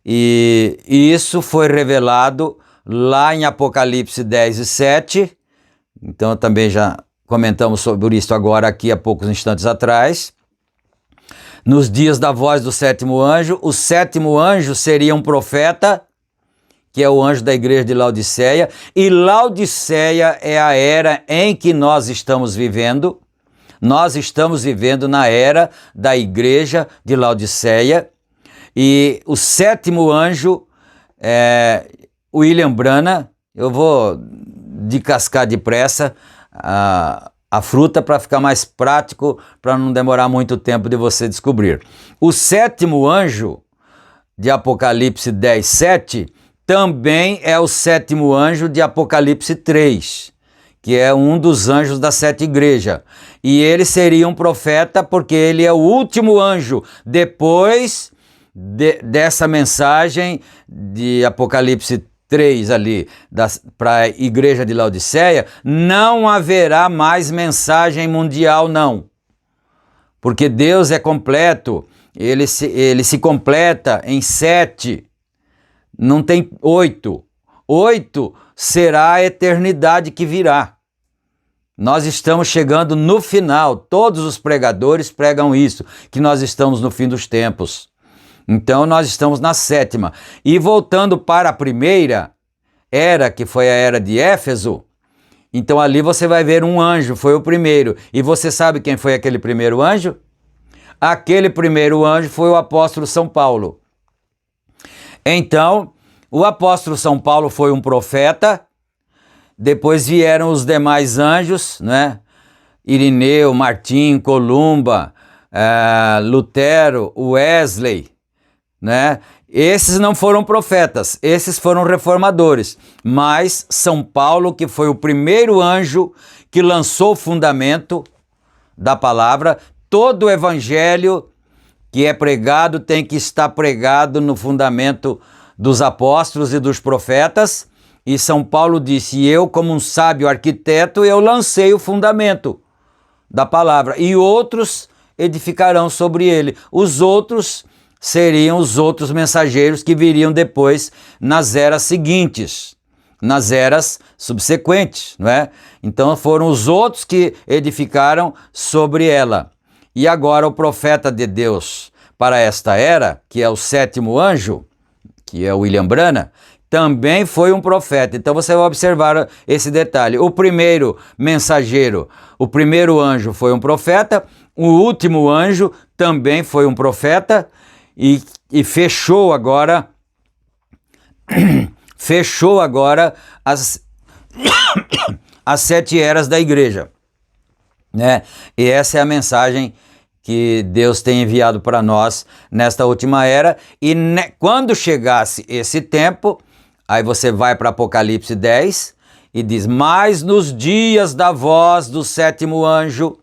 e isso foi revelado lá em Apocalipse 10 e 7, então também já comentamos sobre isso agora aqui há poucos instantes atrás. Nos dias da voz do 7º anjo, o 7º anjo seria um profeta, que é o anjo da igreja de Laodiceia, e Laodiceia é a era em que nós estamos vivendo. Nós estamos vivendo na era da igreja de Laodiceia, e o 7º anjo, William Branham, eu vou descascar depressa a fruta para ficar mais prático, para não demorar muito tempo de você descobrir. O 7º anjo de Apocalipse 10, 7, também é o 7º anjo de Apocalipse 3, que é um dos anjos das 7 igrejas. E ele seria um profeta porque ele é o último anjo. Depois dessa mensagem de Apocalipse 3 ali, para a igreja de Laodiceia, não haverá mais mensagem mundial, não. Porque Deus é completo, ele se completa em 7, não tem 8. 8 será a eternidade que virá. Nós estamos chegando no final, todos os pregadores pregam isso, que nós estamos no fim dos tempos. Então nós estamos na 7ª. E voltando para a primeira era, que foi a era de Éfeso, então ali você vai ver um anjo, foi o primeiro. E você sabe quem foi aquele primeiro anjo? aquele primeiro anjo foi o apóstolo São Paulo. Então, o apóstolo São Paulo foi um profeta, depois vieram os demais anjos, né? Irineu, Martim, Columba, Lutero, Wesley, né? Esses não foram profetas, esses foram reformadores, mas São Paulo, que foi o primeiro anjo que lançou o fundamento da palavra, todo o evangelho que é pregado tem que estar pregado no fundamento dos apóstolos e dos profetas, e São Paulo disse, eu como um sábio arquiteto, eu lancei o fundamento da palavra, e outros edificarão sobre ele, os outros seriam os outros mensageiros que viriam depois nas eras seguintes, nas eras subsequentes, não é? Então foram os outros que edificaram sobre ela. E agora o profeta de Deus para esta era, que é o sétimo anjo, que é o William Branham, também foi um profeta. Então você vai observar esse detalhe. O primeiro mensageiro, o primeiro anjo foi um profeta, o último anjo também foi um profeta, e fechou agora as 7 eras da igreja, né? E essa é a mensagem que Deus tem enviado para nós nesta última era, e quando chegasse esse tempo, aí você vai para Apocalipse 10 e diz, mas nos dias da voz do sétimo anjo,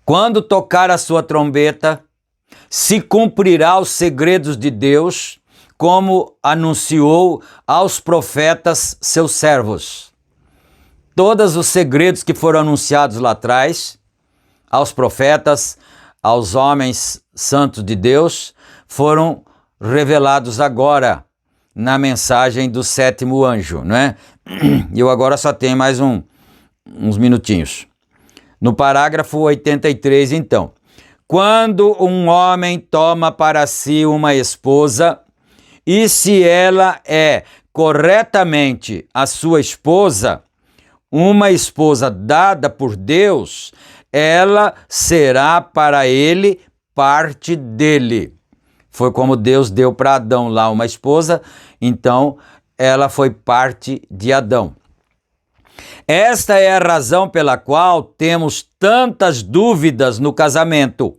quando tocar a sua trombeta, se cumprirá os segredos de Deus, como anunciou aos profetas seus servos. Todos os segredos que foram anunciados lá atrás, aos profetas, aos homens santos de Deus, foram revelados agora na mensagem do sétimo anjo, não é? Eu agora só tenho mais uns minutinhos. No parágrafo 83, então. Quando um homem toma para si uma esposa, e se ela é corretamente a sua esposa, uma esposa dada por Deus, ela será para ele parte dele. Foi como Deus deu para Adão lá uma esposa, então ela foi parte de Adão. Esta é a razão pela qual temos tantas dúvidas no casamento.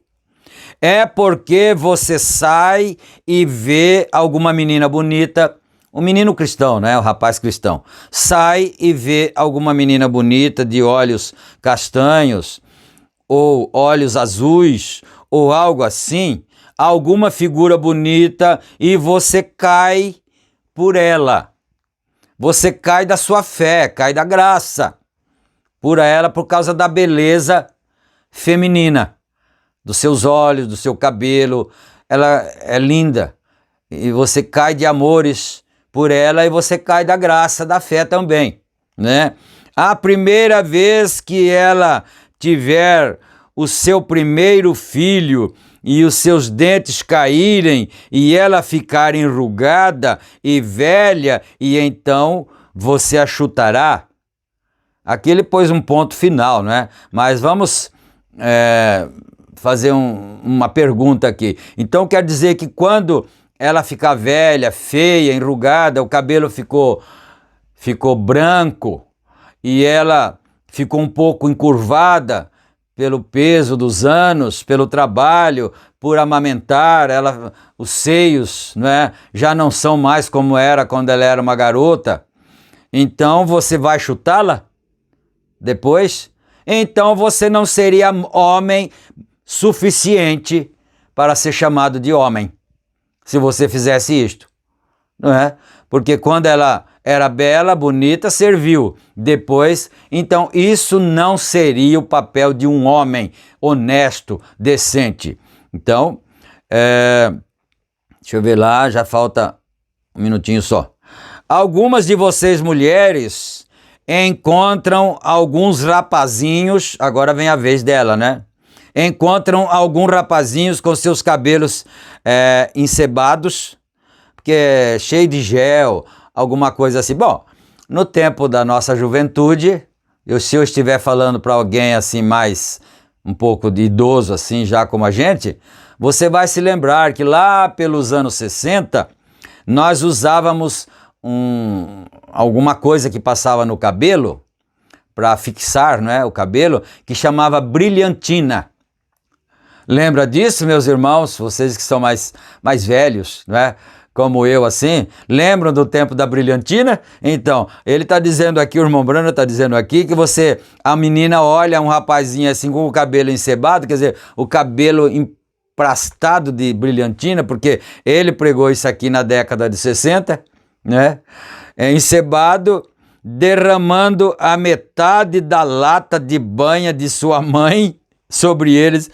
É porque você sai e vê alguma menina bonita, um menino cristão, né? O rapaz cristão. Sai e vê alguma menina bonita de olhos castanhos, ou olhos azuis, ou algo assim, alguma figura bonita, e você cai por ela. Você cai da sua fé, cai da graça por ela, por causa da beleza feminina, dos seus olhos, do seu cabelo. Ela é linda, e você cai de amores por ela, e você cai da graça, da fé também, né? A primeira vez que ela tiver o seu primeiro filho e os seus dentes caírem e ela ficar enrugada e velha, e então você a chutará. Aqui ele pôs um ponto final, né? Mas vamos fazer uma pergunta aqui. Então quer dizer que quando ela ficar velha, feia, enrugada, o cabelo ficou branco e ela ficou um pouco encurvada pelo peso dos anos, pelo trabalho, por amamentar, os seios, né, já não são mais como era quando ela era uma garota. Então você vai chutá-la depois? Então você não seria homem suficiente para ser chamado de homem, se você fizesse isto, não é? Porque quando ela era bela, bonita, serviu. Depois, então isso não seria o papel de um homem honesto, decente. Então, deixa eu ver lá, já falta um minutinho só. Algumas de vocês mulheres encontram alguns rapazinhos, agora vem a vez dela, né? Encontram alguns rapazinhos com seus cabelos encebados, porque é cheio de gel, alguma coisa assim. Bom, no tempo da nossa juventude, se eu estiver falando para alguém assim mais um pouco de idoso assim, já como a gente, você vai se lembrar que lá pelos anos 60, nós usávamos alguma coisa que passava no cabelo, para fixar, né, o cabelo, que chamava brilhantina. Lembra disso, meus irmãos? Vocês que são mais velhos, né? Como eu, assim, lembram do tempo da brilhantina? Então, ele está dizendo aqui, o irmão Brano está dizendo aqui, que a menina olha um rapazinho assim com o cabelo encebado, quer dizer, o cabelo emprastado de brilhantina, porque ele pregou isso aqui na década de 60, né? Encebado, derramando a metade da lata de banha de sua mãe sobre eles.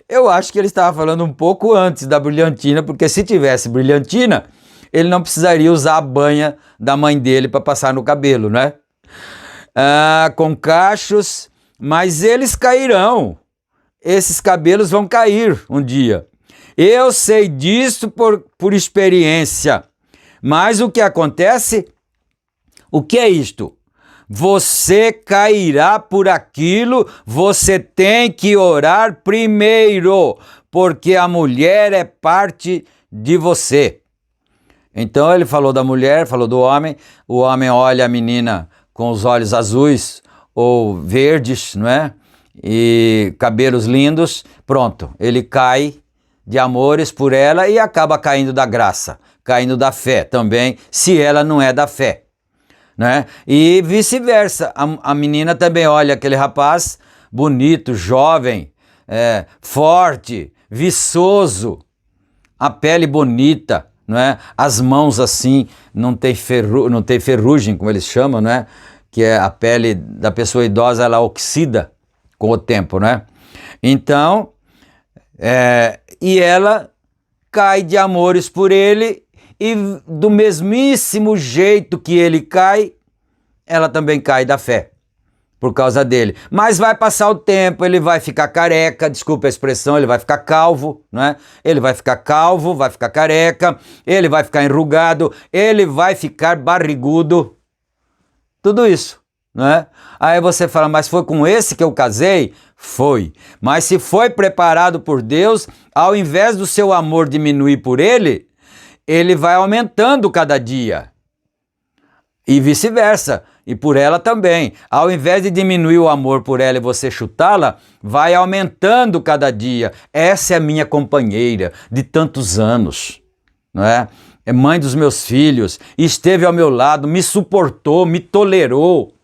Eu acho que ele estava falando um pouco antes da brilhantina, porque se tivesse brilhantina, ele não precisaria usar a banha da mãe dele para passar no cabelo, né? Com cachos, mas eles cairão. Esses cabelos vão cair um dia. Eu sei disso por experiência. Mas o que acontece? O que é isto? Você cairá por aquilo, você tem que orar primeiro, porque a mulher é parte de você. Então ele falou da mulher, falou do homem, o homem olha a menina com os olhos azuis ou verdes, não é? E cabelos lindos, pronto, ele cai de amores por ela e acaba caindo da graça, caindo da fé também, se ela não é da fé. Né? E vice-versa, a menina também olha aquele rapaz bonito, jovem, forte, viçoso, a pele bonita, não é? As mãos assim, não tem ferrugem, como eles chamam, né? Que é a pele da pessoa idosa, ela oxida com o tempo, né? Então, e ela cai de amores por ele, e do mesmíssimo jeito que ele cai, ela também cai da fé, por causa dele. Mas vai passar o tempo, ele vai ficar careca, desculpa a expressão, ele vai ficar calvo, né? Ele vai ficar calvo, vai ficar careca, ele vai ficar enrugado, ele vai ficar barrigudo, tudo isso, né? Aí você fala, mas foi com esse que eu casei? Foi. Mas se foi preparado por Deus, ao invés do seu amor diminuir por ele vai aumentando cada dia. E vice-versa. E por ela também. Ao invés de diminuir o amor por ela e você chutá-la, vai aumentando cada dia. Essa é a minha companheira de tantos anos, não é? É mãe dos meus filhos, esteve ao meu lado, me suportou, me tolerou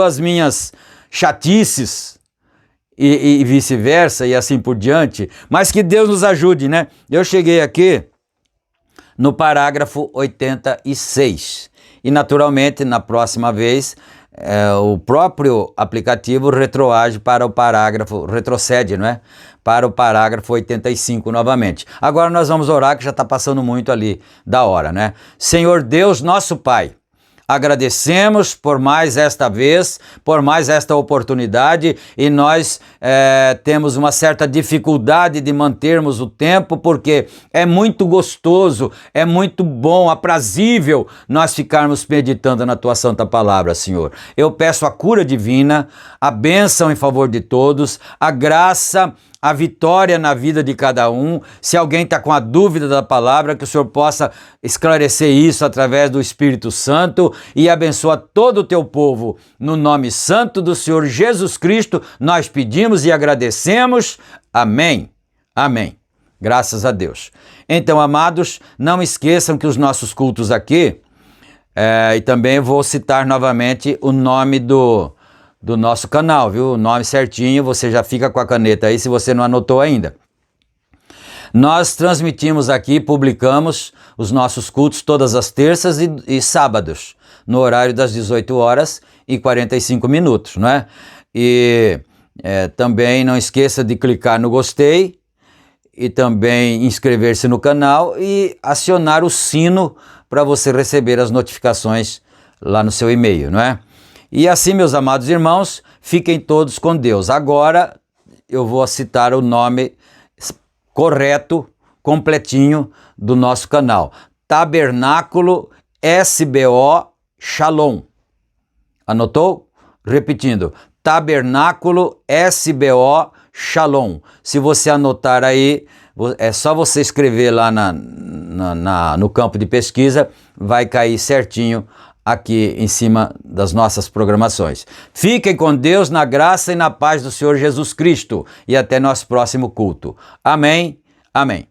as minhas chatices e vice-versa e assim por diante. Mas que Deus nos ajude, né? Eu cheguei aqui no parágrafo 86. E naturalmente, na próxima vez, o próprio aplicativo retroage para o parágrafo, retrocede, não é? Para o parágrafo 85 novamente. Agora nós vamos orar, que já está passando muito ali da hora, né? Senhor Deus, nosso Pai, agradecemos por mais esta vez, por mais esta oportunidade, e nós temos uma certa dificuldade de mantermos o tempo, porque é muito gostoso, é muito bom, aprazível nós ficarmos meditando na Tua Santa Palavra, Senhor. Eu peço a cura divina, a bênção em favor de todos, a graça, a vitória na vida de cada um. Se alguém está com a dúvida da palavra, que o Senhor possa esclarecer isso através do Espírito Santo, e abençoa todo o teu povo. No nome santo do Senhor Jesus Cristo, nós pedimos e agradecemos. Amém. Amém. Graças a Deus. Então, amados, não esqueçam que os nossos cultos aqui, e também vou citar novamente o nome do nosso canal, viu? O nome certinho, você já fica com a caneta aí se você não anotou ainda. Nós transmitimos aqui, publicamos os nossos cultos todas as terças e sábados, no horário das 18 horas e 45 minutos, não é? E também não esqueça de clicar no gostei e também inscrever-se no canal e acionar o sino para você receber as notificações lá no seu e-mail, não é? E assim, meus amados irmãos, fiquem todos com Deus. Agora eu vou citar o nome correto, completinho do nosso canal. Tabernáculo SBO Shalom. Anotou? Repetindo. Tabernáculo SBO Shalom. Se você anotar aí, é só você escrever lá no campo de pesquisa, vai cair certinho aqui em cima das nossas programações. Fiquem com Deus, na graça e na paz do Senhor Jesus Cristo, e até nosso próximo culto. Amém, amém.